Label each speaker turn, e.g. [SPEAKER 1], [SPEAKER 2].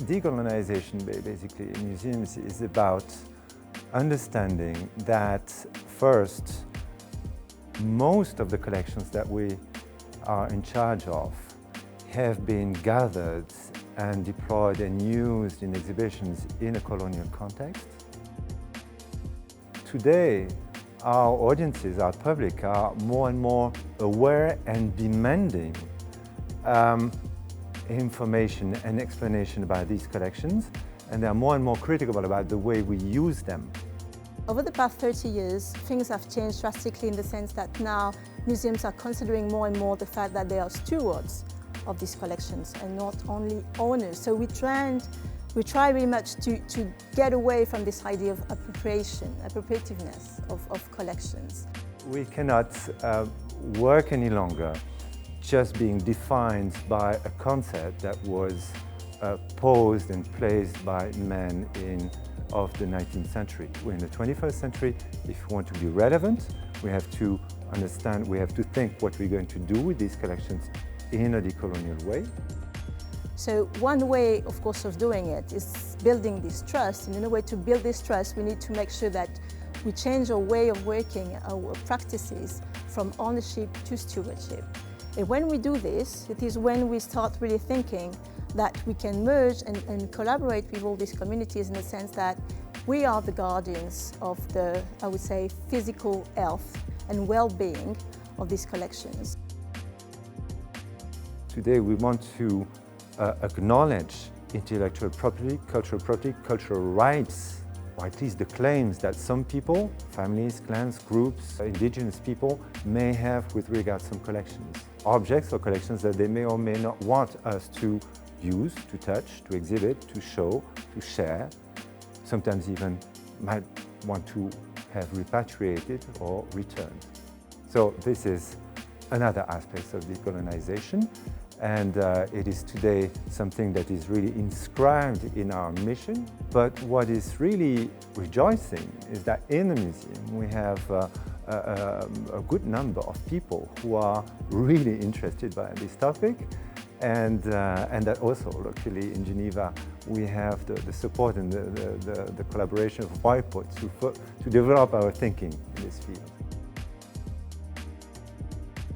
[SPEAKER 1] Decolonization basically in museums is about understanding that first, most of the collections that we are in charge of have been gathered and deployed and used in exhibitions in a colonial context. Today, our audiences, our public, are more and more aware and demanding information and explanation about these collections, and they are more and more critical about the way we use them.
[SPEAKER 2] Over the past 30 years, things have changed drastically in the sense that now museums are considering more and more the fact that they are stewards of these collections and not only owners. So we try very much to get away from this idea of appropriativeness of collections.
[SPEAKER 1] We cannot work any longer just being defined by a concept that was posed and placed by men of the 19th century. We're in the 21st century. If we want to be relevant, we have to understand, we have to think what we're going to do with these collections in a decolonial way.
[SPEAKER 2] So one way, of course, of doing it is building this trust. And in a way to build this trust, we need to make sure that we change our way of working, our practices from ownership to stewardship. And when we do this, it is when we start really thinking that we can merge and collaborate with all these communities in the sense that we are the guardians of the, I would say, physical health and well-being of these collections.
[SPEAKER 1] Today we want to acknowledge intellectual property, cultural rights, or at least the claims that some people, families, clans, groups, indigenous people may have with regard to some collections. Objects or collections that they may or may not want us to use, to touch, to exhibit, to show, to share, sometimes even might want to have repatriated or returned. So this is another aspect of decolonization, and it is today something that is really inscribed in our mission. But what is really rejoicing is that in the museum we have a good number of people who are really interested by this topic, and that also locally in Geneva we have the support and the collaboration of WIPO to develop our thinking in this field.